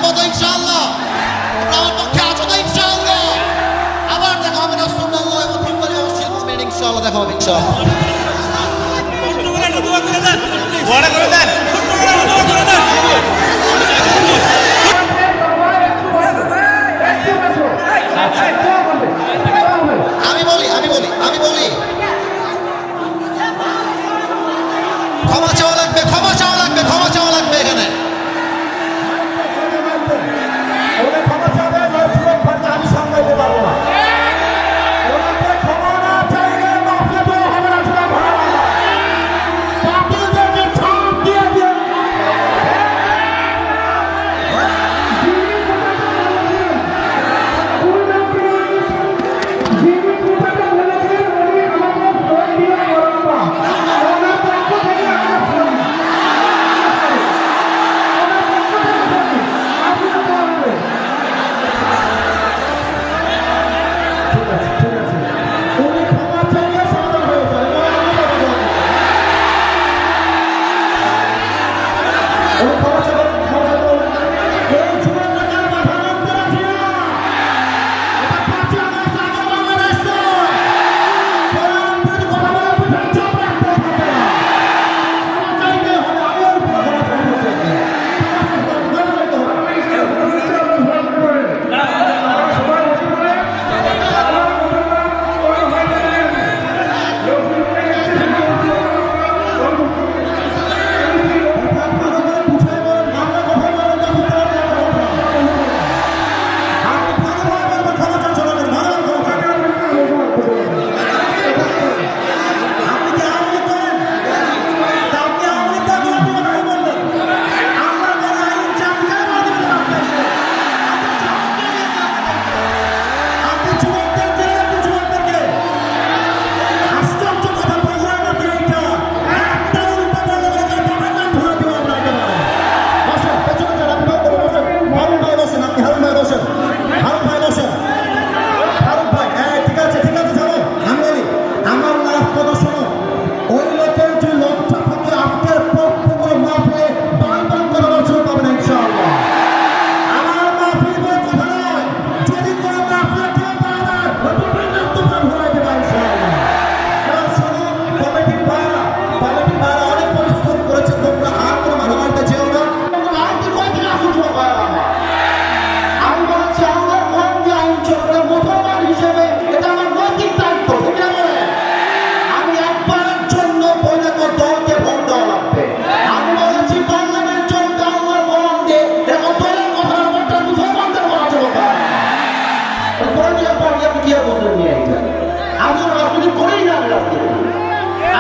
থাকবো তো ইনশাআল্লাহ, তোমরা আমার পক্ষে আছো তো ইনশাআল্লাহ। আবার দেখা হবে রাসূলুল্লাহ এবং তিনবারে অবশ্যই মুমিন ইনশাআল্লাহ দেখা হবে ইনশাআল্লাহ। আমি বলি ক্ষমা চাওয়া লাগবে এখানে। আমি সামলাইতে পারবো না।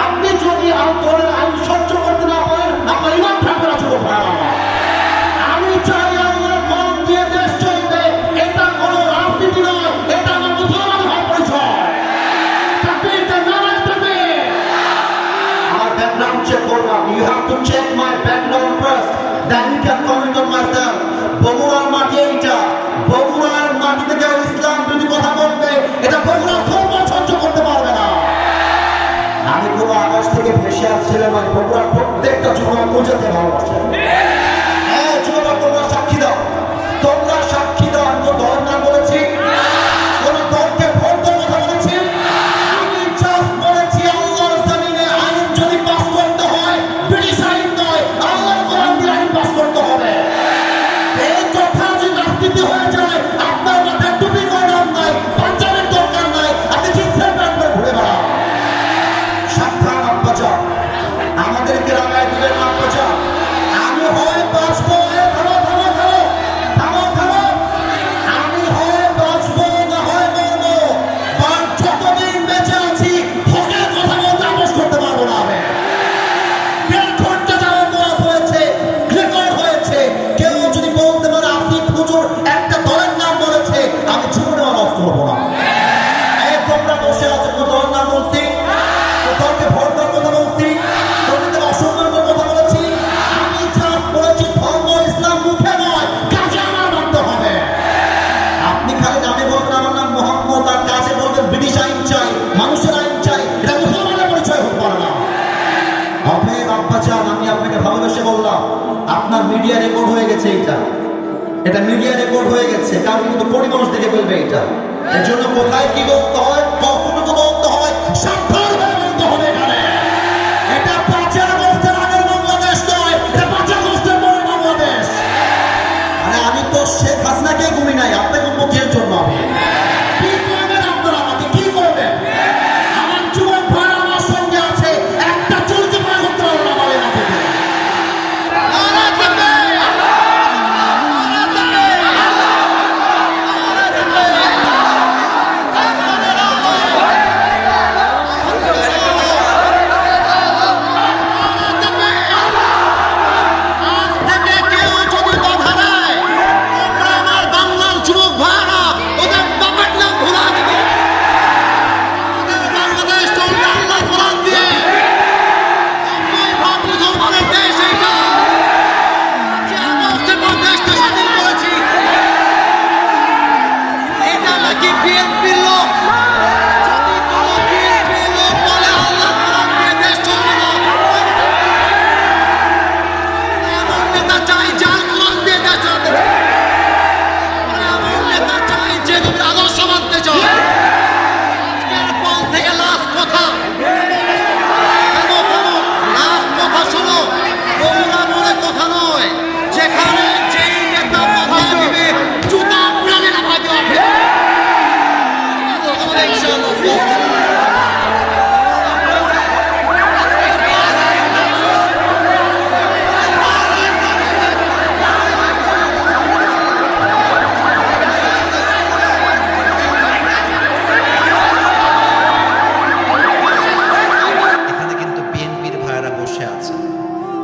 আপনি যদি আইন সহ্য করতে না পারেন আপনার ইমান থাকবে না। ছোট ভাই, আমি চাই আল্লাহর কলম দিয়ে দেশ চলবে। এটা কোনো রাজনীতি নয়, এটা আমার মুসলমান হওয়ার পরিচয়। আমার ব্যাকগ্রাউন্ড চেক করলাম। You have to check my background first, then you can comment on my self. বগুড়ার মাটি এইটা, বগুড়ার মাটি থেকে ইসলাম যদি কথা বলবে, এটা বগুড়া সহ্য করতে পারবে না। আমি কোনো আকাশ থেকে ভেসে আসছিলাম, বগুড়ার প্রত্যেকটা যুবক পৌঁছাতে ভালোবাসে। হ্যাঁ যুবক, তোমরা সাক্ষী দাও, আমি কোনো দল না বলেছি, কোনো দলকে ভোট দেওয়ার কথা বলেছি। আমি জাস্ট বলেছি আল্লাহর জমিনে আইন যদি পাস করতে হয়, ব্রিটিশ আইন নয়, আল্লাহর কোরআন দিয়ে আইন পাস করতে হবে। এই কথা যদি রাজনীতি হয়ে যায়, আপনার মাথায় টুপি করার নাই, পাঞ্জাবের দরকার নাই, আপনি জিন্সের প্যান্ট পরে ঘুরে বেড়ান। সাবধান আব্বাজা, আমাদেরকে রাগায় দিলেন আব্বাজা। আমি হয় বাঁচবো, আমি হয় বাঁচবো না হয় মরবো, আর যতদিন বেঁচে আছি হকের কথা বলতে আপোষ করতে পারবো না। আমি 1.5 ঘন্টা যাওয়া বয়স হয়েছে, রেকর্ড হয়েছে। কেউ যদি বলতে পারে আসিফ হুজুর একটা দলের নাম বলেছে, আমি জীবনে অবাস করবো না। তোমরা বসে আছো, কোনো দলের নাম বলছি, দলকে ভোট দেওয়ার কথা বলছি, দলকে অসম্মান করার কথা বলেছি। আমি জাস্ট বলেছি ধর্ম ইসলাম মুখে নয়, কাজে আমার মানতে হবে। আপনি খালি নামে বলবেন আমার নাম মোহাম্মদ, আর কাজে বলবেন ব্রিটিশ আইন চাই, মানুষের আইন চাই, এটা মুসলমানের পরিচয় হতে পারে না। অতএব আব্বাজান, আমি আপনাকে ভালোবেসে বললাম, আপনার মিডিয়া রেকর্ড হয়ে গেছে। এটা এটা মিডিয়া রেকর্ড হয়ে গেছে, কারণ কিন্তু কোটি মানুষ দেখে ফেলবে এটা। এর জন্য কোথায় কি বলতে হয়, কতটুকু বলতে হয়, সাবধান হয়ে বলতে হবে এখানে। এটা 5 আগস্টের আগের বাংলাদেশ নয়, এটা 5 আগস্টের পরের বাংলাদেশ। মানে আমি তো শেখ হাসিনাকে গুনি নাই, আপনাকে উন্নতির জন্য আমি। কি করবেন আপনারা, আমাকে কি করবেন? আমার যুবক ভাই আমার সঙ্গে আছে, একটা চলতে পারে করতে পারবো না আমার এই মাটিতে।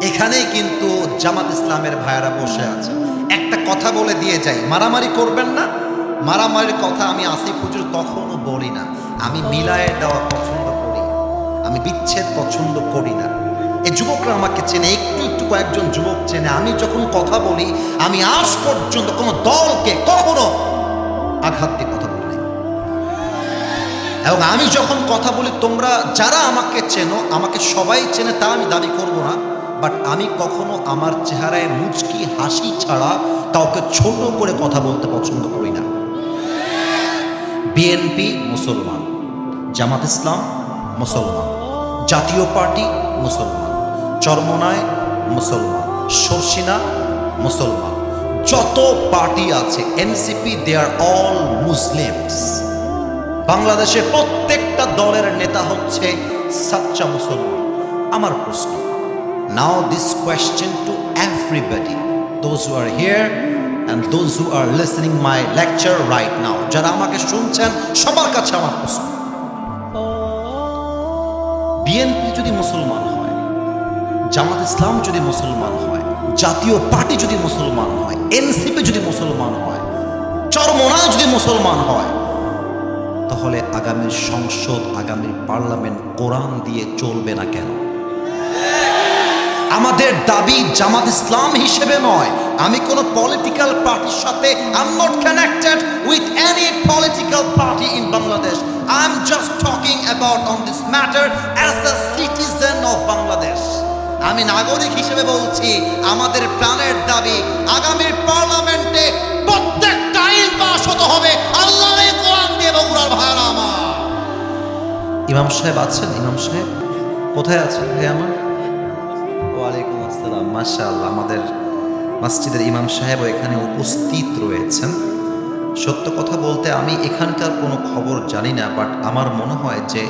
এখানেই কিন্তু জামাত ইসলামের ভাইয়েরা বসে আছে। একটা কথা বলে দিয়ে যাই, মারামারি করবেন না। মারামারির কথা আমি আসিফ হুজুর কখনো বলি না। আমি মিলায়ে দেওয়া পছন্দ করি, আমি বিচ্ছেদ পছন্দ করি না। এই যুবকরা আমাকে চেনে, একটু একটু কয়েকজন যুবক চেনে। আমি যখন কথা বলি, আমি আজ পর্যন্ত কোনো দলকে কখনো আঘাত দিয়ে কথা বলি নাই। এবং আমি যখন কথা বলি, তোমরা যারা আমাকে চেনো, আমাকে সবাই চেনে তা আমি দাবি করব না, বাট আমি কখনো আমার চেহারায় মুচকি হাসি ছাড়া কাউকে ছোট করে কথা বলতে পছন্দ করি না। বিএনপি মুসলমান, জামাত ইসলাম মুসলমান, জাতীয় পার্টি মুসলমান, চরমনায় মুসলমান, শর্ষিনা মুসলমান, যত পার্টি আছে এনসিপি, দে আর অল মুসলিমস। বাংলাদেশের প্রত্যেকটা দলের নেতা হচ্ছে সাচ্চা মুসলমান। আমার প্রশ্ন, now this question to everybody, those who are here and those who are listening my lecture right now, যারা আমাকে শুনছেন সবার কাছে আমার প্রশ্ন, বিএনপি যদি মুসলমান হয়, জামাত ইসলাম যদি মুসলমান হয়, জাতীয় পার্টি যদি মুসলমান হয়, এনসিপি যদি মুসলমান হয়, চরমোনাই যদি মুসলমান হয়, তাহলে আগামীর সংসদ, আগামীর পার্লামেন্ট কোরআন দিয়ে চলবে না কেন? আমাদের দাবি জামাত ইসলাম হিসেবে নয়। আমি কোন পলিটিক্যাল পার্টির সাথে I am not connected with any political party in Bangladesh. I am just talking about on this matter as a citizen of Bangladesh. আমি নাগরিক হিসেবে বলছি, আমাদের প্রাণের দাবি আগামীর পার্লামেন্টে প্রত্যেকটা আইন পাস হতে হবে আল্লাহর কোরআন দিয়ে। বগুড়ার ভাইরা আমার, ইমাম সাহেব আছেন? ইমাম সাহেব কোথায় আছেন ভাই আমার? ওয়ালাইকুম আসসালাম, মাশাআল্লাহ। আমাদের মসজিদের ইমাম সাহেবও এখানে উপস্থিত রয়েছেন। সত্য কথা বলতে আমি এখানকার কোনো খবর জানি না, বাট আমার মনে হয় যে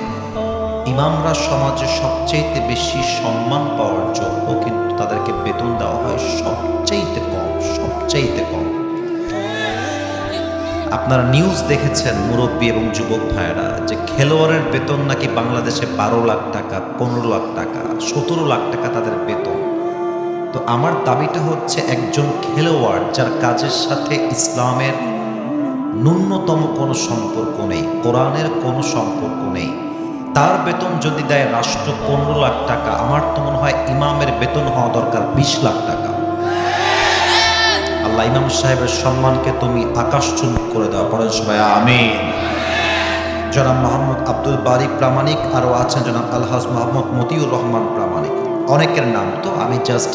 ইমামরা সমাজে সবচেয়ে বেশি সম্মান পাওয়ার জন্য কিন্তু তাদেরকে বেতন দেওয়া হয় সবচেয়ে কম, সবচেয়ে কম। আপনারা নিউজ দেখেছেন মুরব্বী এবং যুবক ভাইয়েরা, যে খেলোয়াড়ের বেতন নাকি বাংলাদেশে 12 লাখ টাকা, 15 লাখ টাকা, 17 লাখ টাকা তাদের বেতন। তো আমার দাবিটা হচ্ছে, একজন খেলোয়াড় যার কাজের সাথে ইসলামের ন্যূনতম কোনো সম্পর্ক নেই, কোরআনের কোনো সম্পর্ক নেই, তার বেতন যদি দেয় রাষ্ট্র 15 লাখ টাকা, আমার তো মনে হয় ইমামের বেতন হওয়া দরকার 20 লাখ টাকা। আল্লাহ ইমাম সাহেবের সম্মানকে তুমি আকাশচুম্ব করে দাও, পড়েন সবাই আমিন। জনাব মোহাম্মদ আব্দুল বারিক প্রামাণিক, আরও আছেন জনাব আলহাজ মোহাম্মদ মতিউর রহমান প্রামাণিক। অনেকের নাম, তো আমি জাস্ট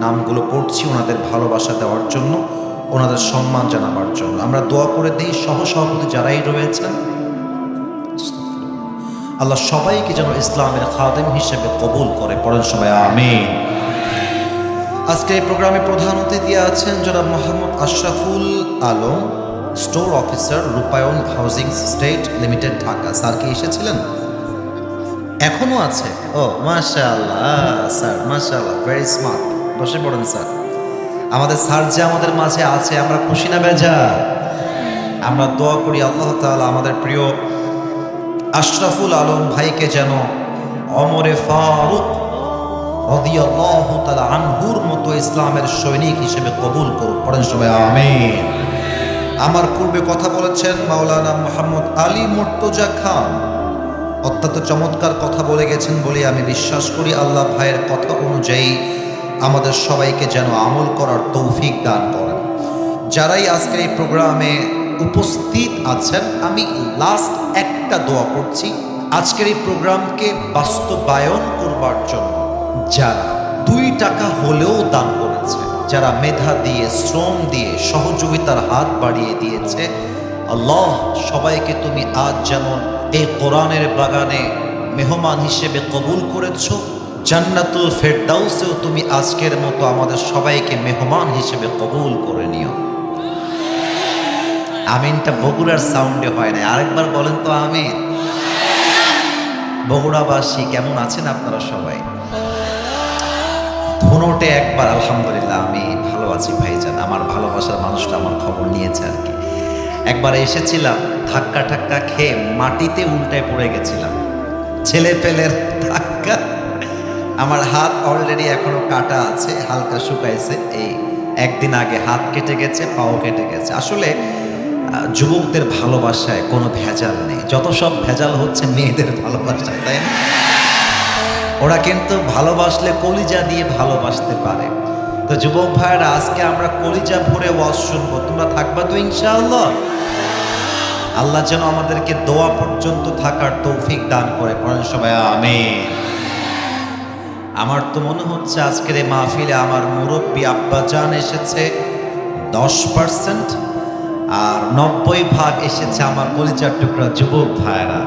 নামগুলো পড়ছি ওনাদের ভালোবাসা দেওয়ার জন্য। ওনাদের সম্মান জানাবার জন্য। আমরা দোয়া করে দিই সহসভাপতি যারাই রয়েছেন, আল্লাহ সবাইকে যেন ইসলামের খাদেম হিসেবে কবুল করে। পড়েন সবাই আমিন। আজকে এই প্রোগ্রামে প্রধান অতিথি আছেন জনাব মোহাম্মদ আশরাফুল আলম, স্টোর অফিসার, রূপায়ণ housing state limited, Dhaka. Sir কি এসেছিলেন? এখনো আছে? ও মাশাআল্লাহ স্যার, মাশাআল্লাহ, ভেরি স্মার্ট। বসে পড়েন স্যার। আমাদের স্যার যে আমাদের মাঝে আছে, আমরা খুশি না বেজার? আমরা দোয়া করি আল্লাহ তাআলা আমাদের প্রিয় আশরাফুল আলম ভাইকে যেন ওমরে ফারুক রাদিয়াল্লাহু তাআলা আনহুর মতো ইসলামের সৈনিক হিসেবে কবুল করুন। পড়েন সবাই আমিন। আমার পূর্বে কথা বলেছেন মাওলানা মোহাম্মদ আলী মুর্তজা খান, অত্যন্ত চমৎকার কথা বলে গেছেন বলে আমি বিশ্বাস করি। আল্লাহ ভাইয়ের কথা অনুযায়ী আমাদের সবাইকে যেন আমল করার তৌফিক দান করেন। যারাই আজকের এই প্রোগ্রামে উপস্থিত আছেন, আমি লাস্ট একটা দোয়া করছি আজকের এই প্রোগ্রামকে বাস্তবায়ন করবার জন্য। যারা 2 টাকা হলেও দান করেছে, যারা মেধা দিয়ে, শ্রম দিয়ে, সহযোগিতার হাত বাড়িয়ে দিয়েছে, আল্লাহ সবাইকে তুমি আজ যেমন এই কোরআনের বাগানে মেহমান হিসেবে কবুল করেছ, জান্নাতুল ফেরদাউসেও তুমি আজকের মতো আমাদের সবাইকে মেহমান হিসেবে কবুল করে নিও। আমিনটা বগুড়ার সাউন্ডে হয় না, আরেকবার বলেন তো আমিন। বগুড়াবাসী কেমন আছেন আপনারা সবাই? ধুনোটে একবার আলহামদুলিল্লাহ আমি ভালো আছি ভাইজান। আমার ভালোবাসার মানুষটা আমার খবর নিয়েছে আর কি। একবার এসেছিলাম, ধাক্কা ঠাক্কা খেয়ে মাটিতে উল্টায় পড়ে গেছিলাম, ছেলে পেলের ধাক্কা। আমার হাত অলরেডি এখনো কাটা আছে, হালকা শুকাইছে। এই একদিন আগে হাত কেটে গেছে, পাও কেটে গেছে। আসলে যুবকদের ভালোবাসায় কোনো ভেজাল নেই, যত সব ভেজাল হচ্ছে মেয়েদের ভালোবাসায়, তাই না? ওরা কিন্তু ভালোবাসলে কলিজা দিয়ে ভালোবাসতে পারে। তো যুবক ভাইয়েরা, আজকে আমরা কলিজা ভরে ওয়াজ শুনবো, তোমরা থাকবা তো ইনশাআল্লাহ? আল্লাহ যেন আমাদেরকে দোয়া পর্যন্ত থাকার তৌফিক দান করে। পড়েন সবাই আমিন। আমার তো মনে হচ্ছে আজকের এই মাহফিলে আমার মুরব্বী আব্বাজান এসেছে 10%, আর 90% এসেছে আমার কলিজার টুকরা যুবক ভাইয়েরা।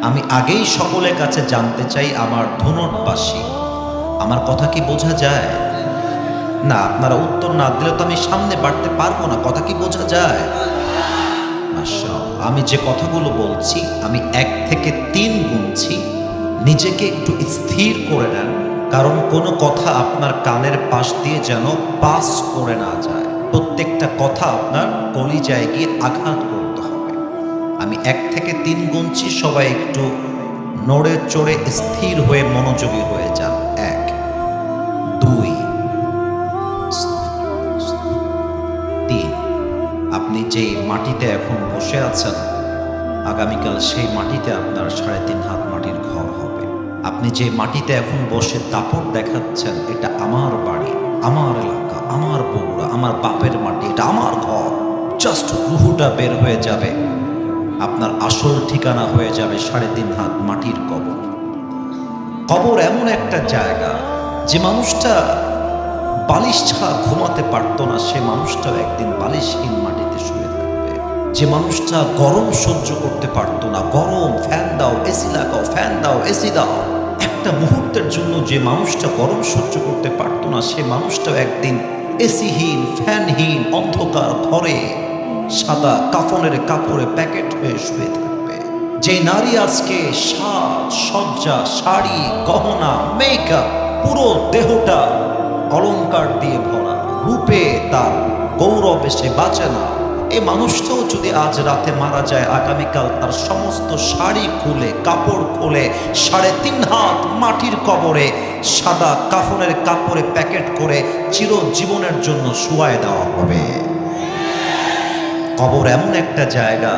আমি আগেই সকলের কাছে জানতে চাই, আমার ধুনটবাসী, আমার কথা কি বোঝা যায়? না, আপনারা উত্তর না দিলে তো আমি সামনে বাড়তে পারবো না। কথা কি বোঝা যায়? মাশাআল্লাহ। আমি যে কথাগুলো বলছি, আমি 1 থেকে 3 গুনছি, নিজেকে একটু স্থির করে নেন, কারণ কোনো কথা আপনার কানের পাশ দিয়ে যেন পাস করে না যায়। প্রত্যেকটা কথা আপনার কলিজায় গিয়ে আঘাত করতে হবে। আমি 1 থেকে 3 গুনছি, সবাই একটু নড়ে চড়ে স্থির হয়ে মনোযোগী হয়ে যান। 1, 2, 3। আপনি যেই মাটিতে এখন বসে আছেন, আগামীকাল সেই মাটিতে আপনার 3.5 হাত মাটির ঘর হবে। আপনি যে মাটিতে এখন বসে দাপট দেখাচ্ছেন, এটা আমার বাড়ি, আমার এলাকা, আমার বগুড়া, আমার বাপের মাটি, এটা আমার ঘর। জাস্ট রুহুটা বের হয়ে যাবে, আপনার আসল ঠিকানা হয়ে যাবে 3.5 হাত মাটির কবর। কবর এমন একটা জায়গা, যে মানুষটা বালিশ ছাড়া ঘুমাতে পারতো না, সে মানুষটাও একদিন বালিশহীন মাটিতে শুয়ে থাকবে। যে মানুষটা গরম সহ্য করতে পারতো না, গরম, ফ্যান দাও, এসি লাগাও, ফ্যান দাও, এসি দাও, একটা মুহূর্তের জন্য যে মানুষটা গরম সহ্য করতে পারতো না, সে মানুষটাও একদিন এসিহীন, ফ্যানহীন, অন্ধকার ঘরে সাদা কাফনের কাপড়ে প্যাকেট হয়ে শুয়ে থাকবে। যে নারী আজকে সাজ সজ্জা, শাড়ি, গহনা, মেকআপ, পুরো দেহটা অলংকার দিয়ে ভরা, রূপে তার গৌরবে সে বাঁচে না, এই মানুষটাও যদি আজ রাতে মারা যায়, আগামীকাল তার সমস্ত শাড়ি খুলে, কাপড় খুলে 3.5 হাত মাটির কবরে সাদা কাফনের কাপড়ে প্যাকেট করে চিরজীবনের জন্য শুয়ায় দেওয়া হবে। কবর এমন একটা জায়গা,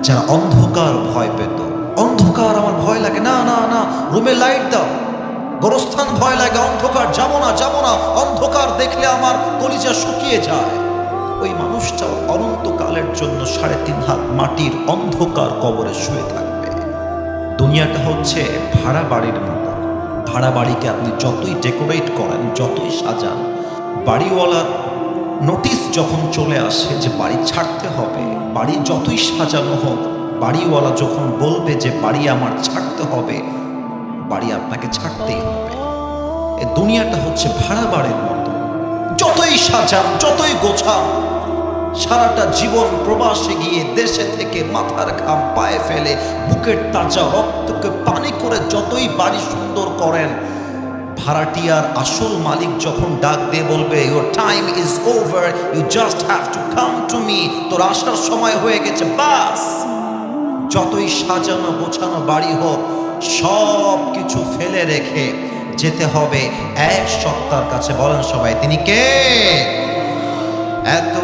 যারা অন্ধকার ভয় পেত, অন্ধকার আমার ভয় লাগে, না না না, রুমে লাইট দাও। গোরস্থান ভয় লাগে, অন্ধকার, যাবো না যাবো না, অন্ধকার দেখলে আমার কলিজা শুকিয়ে যায়। ওই মানুষটাও অনন্তকালের জন্য 3.5 হাত মাটির অন্ধকার কবরে শুয়ে থাকবে। দুনিয়াটা হচ্ছে ভাড়া বাড়ির মতো। ভাড়া বাড়িকে আপনি যতই ডেকোরেট করেন, যতই সাজান, বাড়িওয়ালার নোটিশ যখন চলে আসে যে বাড়ি ছাড়তে হবে, বাড়ি যতই সাজানো হোক, বাড়িওয়ালা যখন বলবে যে বাড়ি আমার ছাড়তে হবে, বাড়ি আপনাকে ছাড়তেই হবে। এই দুনিয়াটা হচ্ছে ভাড়া বাড়ির মতো, যতই সাজান যতই গোছান, সারাটা জীবন প্রবাসে গিয়ে দেশে থেকে মাথার ঘাম পায়ে ফেলে বুকের তাজা রক্তকে পানি করে যতই বাড়ি সুন্দর করেন, ভাড়াটিয়ার আসল মালিক যখন ডাক দিয়ে বলবে your time is over, you just have to come to me, তোর আসার সময় হয়ে গেছে, বাস, যতই সাজানো গোছানো বাড়ি হোক সব কিছু ফেলে রেখে যেতে হবে এক সত্তার কাছে। বলেন সবাই, তিনি কে? এত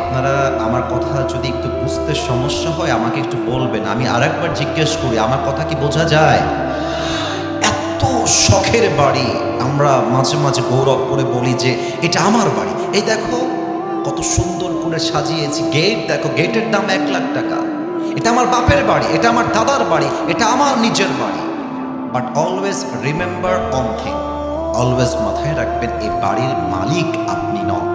আপনারা আমার কথা যদি একটু বুঝতে সমস্যা হয় আমাকে একটু বলবেন, আমি আরেকবার জিজ্ঞেস করি, আমার কথা কি বোঝা যায়? এত শখের বাড়ি, আমরা মাঝে মাঝে গৌরব করে বলি যে এটা আমার বাড়ি, এই দেখো কত সুন্দর করে সাজিয়েছি, গেট দেখো, গেটের দাম 1 লাখ টাকা, এটা আমার বাপের বাড়ি, এটা আমার দাদার বাড়ি, এটা আমার নিজের বাড়ি। But always remember one thing, always মাথায় রাখবেন এই বাড়ির মালিক আপনি নন,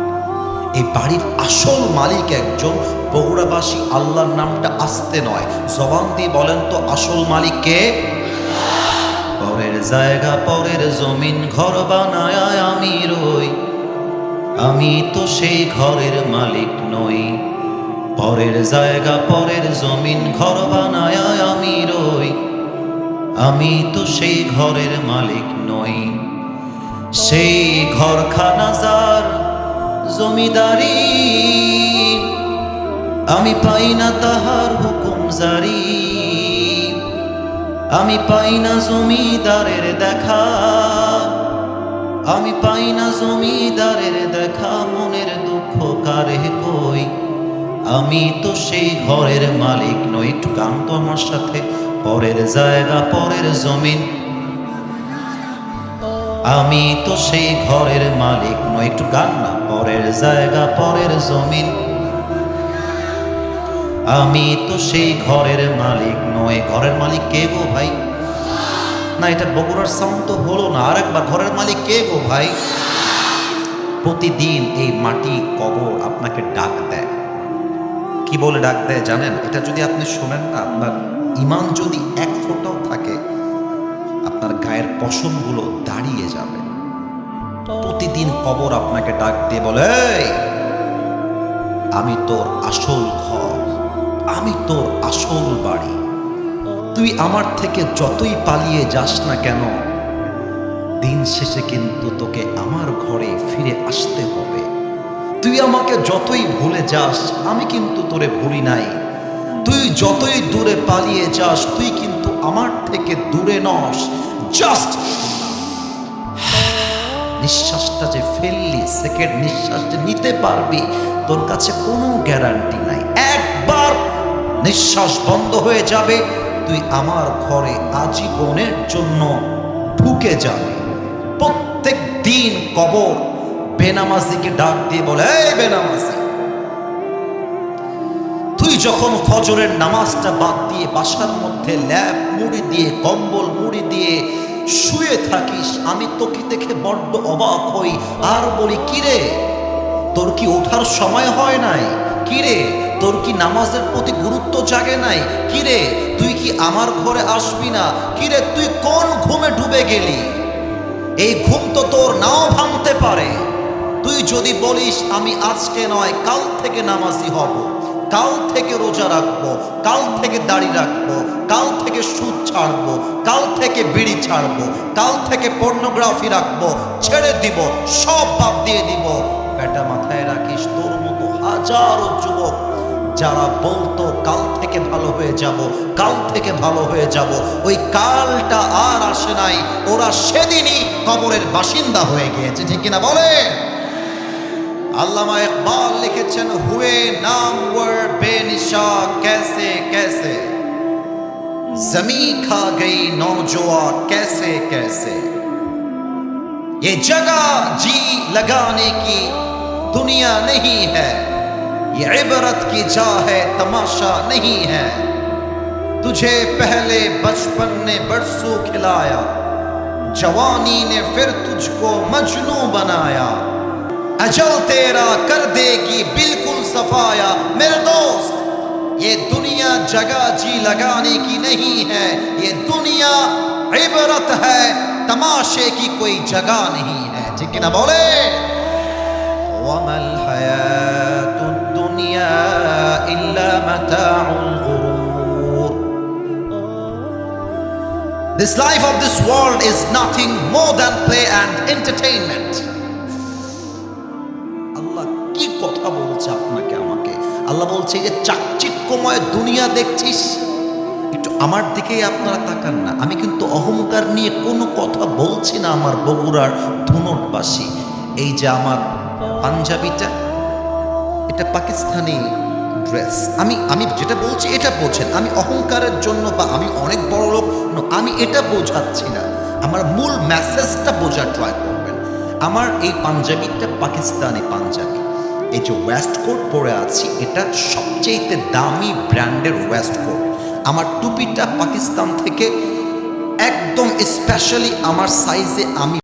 এই বাড়ির আসল মালিক একজন বগুড়াবাসী। আল্লাহর নামটা আসতে নয়, জবান দিয়ে বলেন তো আসল মালিক কে? পরের জায়গা পরের জমিন ঘর বানায় আমি রই, আমি তো সেই ঘরের মালিক নই। পরের জায়গা পরের জমিন ঘর বানায় আমি রই, আমি তো সেই ঘরের মালিক নই। সেই ঘরখানা যার জমিদারি, আমি পাই না তাহার হুকুম জারি, আমি পাই না জমিদারের দেখা, আমি পাই না জমিদারের দেখা, মনের দুঃখ কারে কই, আমি তো সেই ঘরের মালিক নই। একটু গান তো আমার সাথে, পরের জায়গা পরের জমিন, আমি তো সেই ঘরের মালিক নই। একটু গান না, পরের জায়গা পরের জমিন, আমি তো সেই ঘরের মালিক নই। ঘরের মালিক কে গো ভাই? না, এটা বগুড়ার সাউন্ড তো হলো না, আরেকবার, ঘরের মালিক কে গো ভাই? প্রতিদিন এই মাটি কবর আপনাকে ডাক দেয়। কি বলে ডাক দেয় জানেন? এটা যদি আপনি শোনেন না, আপনার ঈমান যদি 1 ফোঁটাও থাকে, আপনার গায়ের পশমগুলো দাঁড়িয়ে যাবে। প্রতিদিন কবর আপনাকে ডাক দিয়ে বলে, আমি তোর আসল ঘর, আমি তোর আসল বাড়ি, তুই আমার থেকে যতই পালিয়ে যাস না কেন, দিন শেষে কিন্তু তোকে আমার ঘরে ফিরে আসতে হবে। তুই আমাকে যতই ভুলে যাস, আমি কিন্তু তোরে ভুলি নাই। তুই যতই দূরে পালিয়ে যাস, তুই কিন্তু আমার থেকে দূরে নস। জাস্ট নিঃশ্বাসটা যে ফেললি, সেকেন্ড নিঃশ্বাস যে নিতে পারবি, তোর কাছে কোনো গ্যারান্টি নাই। একবার নিঃশ্বাস বন্ধ হয়ে যাবে, তুই আমার ঘরে আজীবনের জন্য ঢুকে যাবে। প্রত্যেক দিন কবর বেনামাজিকে ডাক দিয়ে বলে, এই বেনামাজি, তুই যখন ফজরের নামাজটা বাদ দিয়ে বাসার মধ্যে ল্যাপ মুড়ি দিয়ে, কম্বল মুড়ি দিয়ে শুয়ে থাকিস, আমি তোকে দেখে বড্ড অবাক হই আর বলি, কিরে তোর কি ওঠার সময় হয় নাই? কিরে তোর কি নামাজের প্রতি গুরুত্ব জাগে নাই? কিরে তুই কি আমার ঘরে আসবি না? কিরে তুই কোন ঘুমে ডুবে গেলি? এই ঘুম তো তোর নাও ভাঙতে পারে। তুই যদি বলিস আমি আজকে নয় কাল থেকে নামাজি হব, কাল থেকে রোজা রাখবো, কাল থেকে দাড়ি রাখবো, কাল থেকে সুদ ছাড়বো, কাল থেকে বিড়ি ছাড়বো, কাল থেকে পর্নোগ্রাফি রাখবো, ছেড়ে দিব, সব বাদ দিয়ে দিব, বেটা মাথায় রাখিস তোর মতো হাজারো যুবক যারা বলতো কাল থেকে ভালো হয়ে যাব, কাল থেকে ভালো হয়ে যাব, ওই কালটা আর আসে নাই। ওরা সেদিনই কবরের বাসিন্দা হয়ে গিয়েছে, ঠিক কিনা বলে? আল্লামা ইকবাল লিখেছেন, হুয়ে নামওয়ার বেনিশা कैसे कैसे, जमी खा गई नौजवा कैसे कैसे, ये जगह जी लगाने की दुनिया नहीं है, ये इबरत की जा है तमाशा नहीं है, तुझे पहले बचपन ने बरसों खिलाया, जवानी ने फिर तुझको मजनू बनाया, अजल तेरा कर देगी बिल्कुल सफाया मेरे दोस्त ये दुनिया जगह जी लगाने की नहीं है ये दुनिया इबरत है तमाशे की कोई जगह नहीं है ठीक है ना बोले वमल हयातुद दुनिया इल्ला मताउल गुरूर This life of this world is nothing more than play and entertainment আল্লাহ কি কথা বলছে আপনাকে আমাকে আল্লাহ বলছে যে চাকচিক্যময় দুনিয়া দেখছিস একটু আমার দিকেই আপনারা তাকান না আমি কিন্তু অহংকার নিয়ে কোনো কথা বলছি না আমার বগুড়ার ধুনটবাসী এই যে আমার পাঞ্জাবিটা এটা পাকিস্তানি ড্রেস আমি যেটা বলছি এটা বোঝেন আমি অহংকারের জন্য বা আমি অনেক বড় লোক আমি এটা বোঝাচ্ছি না আমার মূল মেসেজটা বোঝার ট্রাই করবেন আমার এই পাঞ্জাবিটা পাকিস্তানি পাঞ্জাবি এই যে ওয়েস্ট কোট পরে আছি এটা সবচেয়ে দামি ব্র্যান্ডের ওয়েস্ট কোট আমার টুপিটা পাকিস্তান থেকে একদম স্পেশালি আমার সাইজে আমি